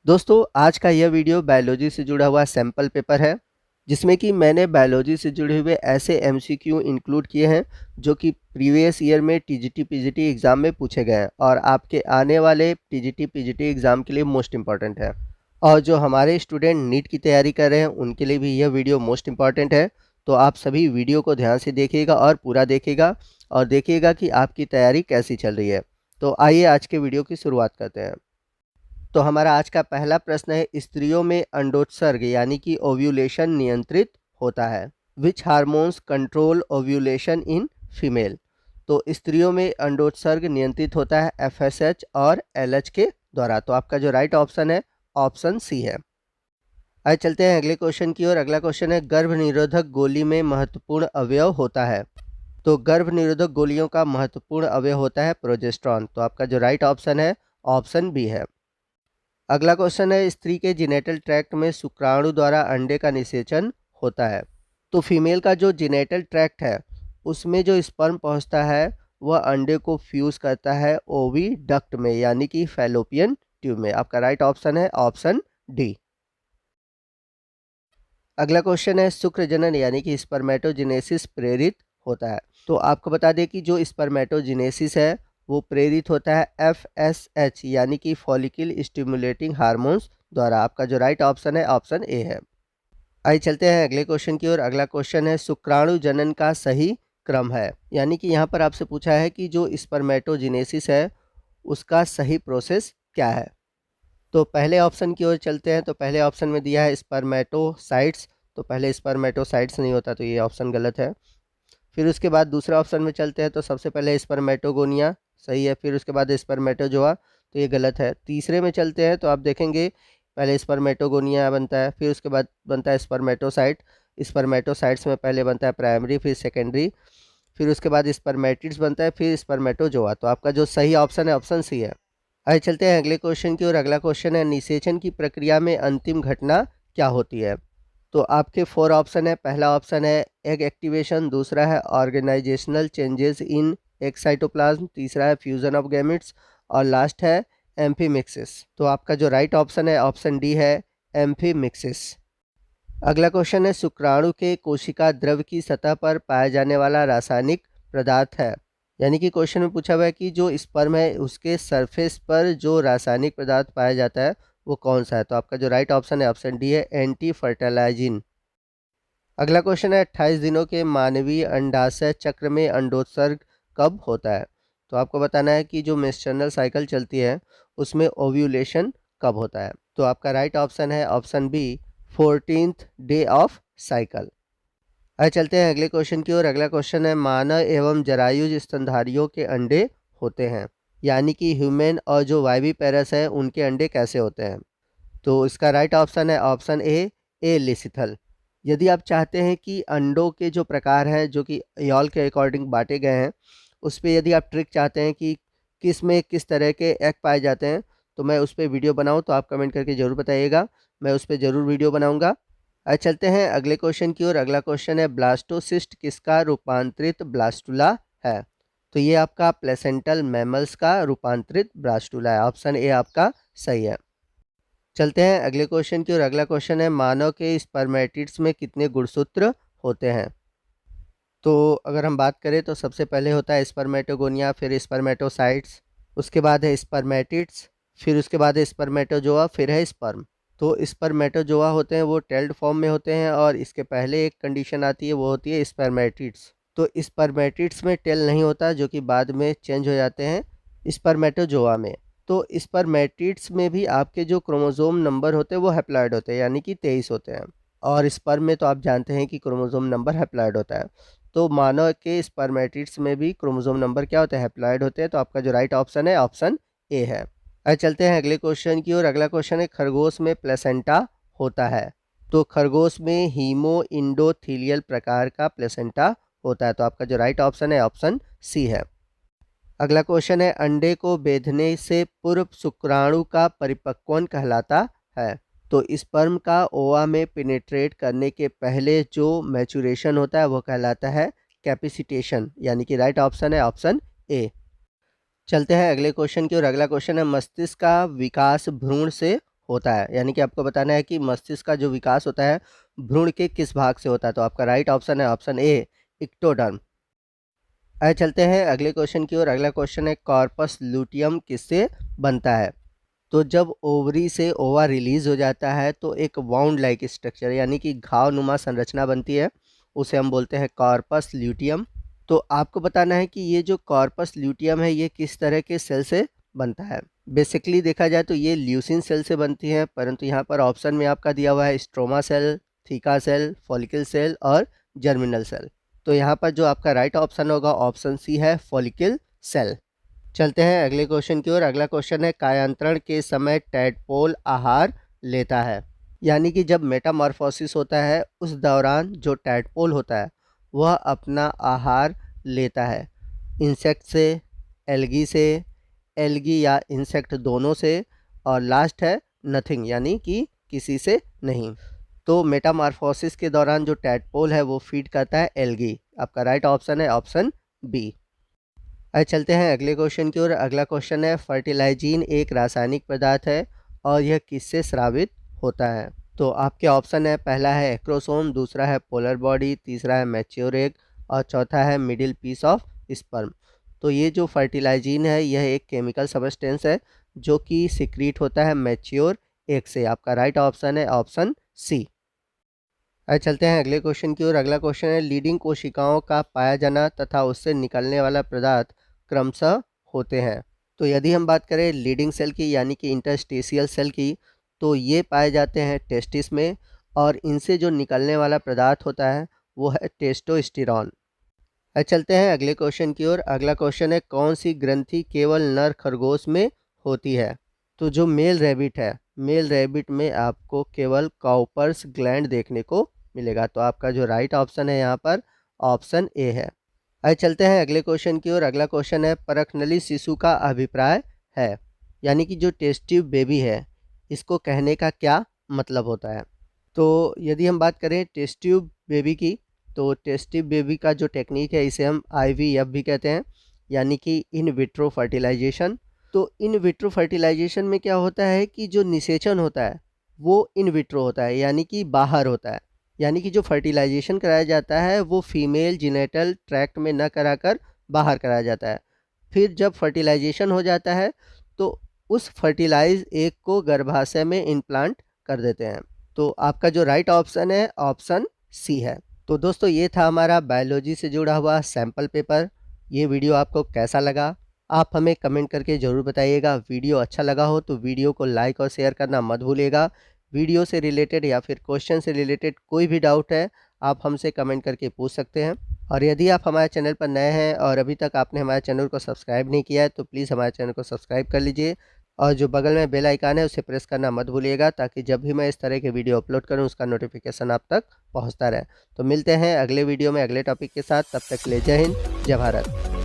दोस्तों आज का यह वीडियो बायोलॉजी से जुड़ा हुआ सैंपल पेपर है जिसमें कि मैंने बायोलॉजी से जुड़े हुए ऐसे एमसीक्यू इंक्लूड किए हैं जो कि प्रीवियस ईयर में टीजीटी पीजीटी एग्ज़ाम में पूछे गए हैं और आपके आने वाले टीजीटी पीजीटी एग्ज़ाम के लिए मोस्ट इम्पॉर्टेंट है। और जो हमारे स्टूडेंट नीट की तैयारी कर रहे हैं उनके लिए भी यह वीडियो मोस्ट इम्पॉर्टेंट है। तो आप सभी वीडियो को ध्यान से देखिएगा और पूरा देखिएगा और देखिएगा कि आपकी तैयारी कैसी चल रही है। तो आइए आज के वीडियो की शुरुआत करते हैं। तो हमारा आज का पहला प्रश्न है, स्त्रियों में अंडोत्सर्ग यानी कि ओव्यूलेशन नियंत्रित होता है। विच hormones control ovulation in female. तो स्त्रियों में अंडोत्सर्ग नियंत्रित होता है एफएसएच और एलएच के द्वारा। तो आपका जो राइट ऑप्शन है ऑप्शन सी है। आइए चलते हैं अगले क्वेश्चन की ओर। अगला क्वेश्चन है, गर्भ निरोधक गोली में महत्वपूर्ण अवयव होता है। तो गर्भ निरोधक गोलियों का महत्वपूर्ण अवयव होता है प्रोजेस्टेरॉन। तो आपका जो राइट ऑप्शन है ऑप्शन बी है। अगला क्वेश्चन है, स्त्री के जीनेटल ट्रैक्ट में शुक्राणु द्वारा अंडे का निषेचन होता है। तो फीमेल का जो जीनेटल ट्रैक्ट है उसमें जो स्पर्म पहुंचता है वह अंडे को फ्यूज करता है ओवी डक्ट में यानी कि फैलोपियन ट्यूब में। आपका राइट ऑप्शन है ऑप्शन डी। अगला क्वेश्चन है, शुक्र जनन यानी कि स्पर्मेटोजेनेसिस प्रेरित होता है। तो आपको बता दें कि जो स्पर्मेटोजेनेसिस है वो प्रेरित होता है एफएसएच यानी कि फॉलिकल स्टिमुलेटिंग हार्मोन्स द्वारा। आपका जो राइट ऑप्शन है ऑप्शन ए है। आइए चलते हैं अगले क्वेश्चन की ओर। अगला क्वेश्चन है, शुक्राणु जनन का सही क्रम है। यानी कि यहाँ पर आपसे पूछा है कि जो स्पर्मेटोजेनेसिस है उसका सही प्रोसेस क्या है। तो पहले ऑप्शन की ओर चलते हैं। तो पहले ऑप्शन में दिया है स्पर्मेटोसाइट्स। तो पहले स्पर्मेटोसाइट्स नहीं होता, तो ये ऑप्शन गलत है। फिर उसके बाद दूसरे ऑप्शन में चलते हैं। तो सबसे पहले स्पर्मेटोगोनिया सही है, फिर उसके बाद स्पर्मेटोजोआ, तो ये गलत है। तीसरे में चलते हैं तो आप देखेंगे पहले स्पर्मेटोगोनिया बनता है, फिर उसके बाद बनता है स्पर्मेटोसाइट। स्पर्मेटोसाइट्स में पहले बनता है प्राइमरी, फिर सेकेंडरी, फिर उसके बाद स्पर्मेटिड्स बनता है, फिर स्पर्मेटोजोआ। तो आपका जो सही ऑप्शन है ऑप्शन सी है। आइए चलते हैं अगले क्वेश्चन की ओर। अगला क्वेश्चन है, निषेचन की प्रक्रिया में अंतिम घटना क्या होती है। तो आपके 4 ऑप्शन है। पहला ऑप्शन है एग एक्टिवेशन, दूसरा है organizational changes in egg cytoplasm, तीसरा है फ्यूजन ऑफ गैमेट्स और लास्ट है एम्फीमिक्सिस। तो आपका जो राइट ऑप्शन है ऑप्शन डी है एम्फीमिक्सिस। अगला क्वेश्चन है, शुक्राणु के कोशिका द्रव की सतह पर पाया जाने वाला रासायनिक पदार्थ है। यानी कि क्वेश्चन में पूछा हुआ है कि जो स्पर्म है उसके सरफेस पर जो रासायनिक पदार्थ पाया जाता है वो कौन सा है। तो आपका जो राइट ऑप्शन है ऑप्शन डी है एंटी फर्टिलाइजिन। अगला क्वेश्चन है, 28 दिनों के मानवीय अंडाशय चक्र में अंडोत्सर्ग कब होता है। तो आपको बताना है कि जो मेंस्ट्रुअल साइकिल चलती है उसमें ओव्यूलेशन कब होता है। तो आपका राइट ऑप्शन है option B 14th day of cycle. आइए चलते हैं अगले क्वेश्चन की ओर। अगला क्वेश्चन है, मानव एवं जरायुज स्तनधारियों के अंडे होते हैं। यानी कि ह्यूमन और जो वाइवी पेरस है उनके अंडे कैसे होते हैं। तो इसका राइट ऑप्शन है ऑप्शन ए लिसिथल। यदि आप चाहते हैं कि अंडों के जो प्रकार हैं जो कि यॉल के अकॉर्डिंग बांटे गए हैं उस पर यदि आप ट्रिक चाहते हैं कि किस में किस तरह के एग पाए जाते हैं तो मैं उस पर वीडियो बनाऊं तो आप कमेंट करके ज़रूर बताइएगा, मैं उस पर ज़रूर वीडियो बनाऊंगा। आज चलते हैं अगले क्वेश्चन की ओर। अगला क्वेश्चन है, ब्लास्टोसिस्ट किसका रूपांतरित ब्लास्टुला है। तो ये आपका प्लेसेंटल मैमल्स का रूपांतरित ब्लास्टुला है। ऑप्शन ए आपका सही है। चलते हैं अगले क्वेश्चन की ओर। अगला क्वेश्चन है, मानव के स्पर्मेटिड्स में कितने गुणसूत्र होते हैं। तो अगर हम बात करें तो सबसे पहले होता है स्पर्मेटोगोनिया, फिर स्पर्मेटोसाइट्स, उसके बाद है स्पर्मेटिड्स, फिर उसके बाद है स्पर्मेटोजोआ, फिर है स्पर्म। तो स्पर्मेटोजोआ होते हैं वो टेल्ड फॉर्म में होते हैं और इसके पहले एक कंडीशन आती है वो होती है स्पर्मेटिड्स। तो स्पर्मेटिड्स में टेल नहीं होता जो कि बाद में चेंज हो जाते हैं स्पर्मेटोजोआ में। तो स्पर्मेटिड्स में भी आपके जो क्रोमोसोम नंबर होते हैं वो हैप्लॉइड होते हैं यानी कि 23 होते हैं, और स्पर्म में तो आप जानते हैं कि क्रोमोसोम नंबर हैप्लॉइड होता है। तो मानव के स्पर्मेटिड्स में भी क्रोमोसोम नंबर क्या होते हैं हैप्लॉइड होते हैं। तो आपका जो राइट ऑप्शन है ऑप्शन ए है। अब चलते हैं अगले क्वेश्चन की ओर। अगला क्वेश्चन है, खरगोश में प्लेसेंटा होता है। तो खरगोश में हीमो इंडोथीलियल प्रकार का प्लेसेंटा होता है। तो आपका जो राइट ऑप्शन है ऑप्शन सी है। अगला क्वेश्चन है, अंडे को बेधने से पूर्व शुक्राणु का परिपक्वन कहलाता है। तो स्पर्म का ओवा में पेनिट्रेट करने के पहले जो मैचुरेशन होता है वो कहलाता है कैपिसिटेशन, यानी कि राइट ऑप्शन है ऑप्शन ए। चलते हैं अगले क्वेश्चन की ओर। अगला क्वेश्चन है, मस्तिष्क का विकास भ्रूण से होता है, यानी कि आपको बताना है कि मस्तिष्क का जो विकास होता है भ्रूण के किस भाग से होता है। तो आपका राइट ऑप्शन है ऑप्शन ए, इक्टोडर्म। आइए चलते हैं अगले क्वेश्चन की ओर। अगला क्वेश्चन है कॉर्पस लूटियम किससे बनता है। तो जब ओवरी से ओवा रिलीज हो जाता है तो एक वाउंड लाइक स्ट्रक्चर यानी कि घाव नुमा संरचना बनती है, उसे हम बोलते हैं कॉर्पस ल्यूटियम। तो आपको बताना है कि ये जो कॉर्पस ल्यूटियम है ये किस तरह के सेल से बनता है। बेसिकली देखा जाए तो ये ल्यूसिन सेल से बनती है, परंतु यहाँ पर ऑप्शन में आपका दिया हुआ है stroma cell, theca cell, follicle cell और जर्मिनल सेल। तो यहाँ पर जो आपका राइट ऑप्शन होगा ऑप्शन सी है, फॉलिकल सेल। चलते हैं अगले क्वेश्चन की ओर। अगला क्वेश्चन है कायांतरण के समय टैडपोल आहार लेता है, यानी कि जब मेटामॉर्फोसिस होता है उस दौरान जो टैडपोल होता है वह अपना आहार लेता है इंसेक्ट से, एल्गी से, एल्गी या इंसेक्ट दोनों से, और लास्ट है नथिंग यानी कि किसी से नहीं। तो मेटामॉर्फोसिस के दौरान जो टैडपोल है वो फीड करता है एल्गी। आपका राइट ऑप्शन है ऑप्शन बी। आइए चलते हैं अगले क्वेश्चन की ओर। अगला क्वेश्चन है फर्टिलाइजिन एक रासायनिक पदार्थ है और यह किससे स्रावित होता है। तो आपके ऑप्शन है, पहला है एक्रोसोम, दूसरा है पोलर बॉडी, तीसरा है मैच्योर एग और चौथा है मिडिल पीस ऑफ स्पर्म। तो ये जो फर्टिलाइजिन है यह एक केमिकल सब्सटेंस है जो कि सिक्रीट होता है मैच्योर एग से। आपका राइट ऑप्शन है ऑप्शन सी। आइए चलते हैं अगले क्वेश्चन की ओर। अगला क्वेश्चन है लीडिंग कोशिकाओं का पाया जाना तथा उससे निकलने वाला पदार्थ क्रमशः होते हैं। तो यदि हम बात करें लीडिंग सेल की यानी कि इंटरस्टेशियल सेल की, तो ये पाए जाते हैं टेस्टिस में और इनसे जो निकलने वाला पदार्थ होता है वो है टेस्टोस्टेरॉन। आइए चलते हैं अगले क्वेश्चन की ओर। अगला क्वेश्चन है कौन सी ग्रंथि केवल नर खरगोश में होती है। तो जो मेल रैबिट है, मेल रैबिट में आपको केवल काउपर्स ग्लैंड देखने को मिलेगा। तो आपका जो राइट ऑप्शन है यहाँ पर ऑप्शन ए है। आइए चलते हैं अगले क्वेश्चन की ओर। अगला क्वेश्चन है परखनली शिशु का अभिप्राय है, यानी कि जो टेस्ट ट्यूब बेबी है इसको कहने का क्या मतलब होता है। तो यदि हम बात करें टेस्ट ट्यूब बेबी की, तो टेस्ट ट्यूब बेबी का जो टेक्निक है इसे हम IVF भी कहते हैं, यानी कि इन विट्रो फर्टिलाइजेशन। तो इन विट्रो फर्टिलाइजेशन में क्या होता है कि जो निषेचन होता है वो इन विट्रो होता है, यानी कि बाहर होता है। यानी कि जो फर्टिलाइजेशन कराया जाता है वो फीमेल जीनेटल ट्रैक्ट में न कराकर बाहर कराया जाता है। फिर जब फर्टिलाइजेशन हो जाता है तो उस फर्टिलाइज एग को गर्भाशय में इम्प्लांट कर देते हैं। तो आपका जो राइट ऑप्शन है ऑप्शन सी है। तो दोस्तों ये था हमारा बायोलॉजी से जुड़ा हुआ सैम्पल पेपर। ये वीडियो आपको कैसा लगा आप हमें कमेंट करके ज़रूर बताइएगा। वीडियो अच्छा लगा हो तो वीडियो को लाइक और शेयर करना मत भूलिएगा। वीडियो से रिलेटेड या फिर क्वेश्चन से रिलेटेड कोई भी डाउट है आप हमसे कमेंट करके पूछ सकते हैं। और यदि आप हमारे चैनल पर नए हैं और अभी तक आपने हमारे चैनल को सब्सक्राइब नहीं किया है तो प्लीज़ हमारे चैनल को सब्सक्राइब कर लीजिए और जो बगल में बेल आइकन है उसे प्रेस करना मत भूलिएगा, ताकि जब भी मैं इस तरह के वीडियो अपलोड करूं उसका नोटिफिकेशन आप तक पहुंचता रहे। तो मिलते हैं अगले वीडियो में अगले टॉपिक के साथ, तब तक के लिए जय हिंद, जय भारत।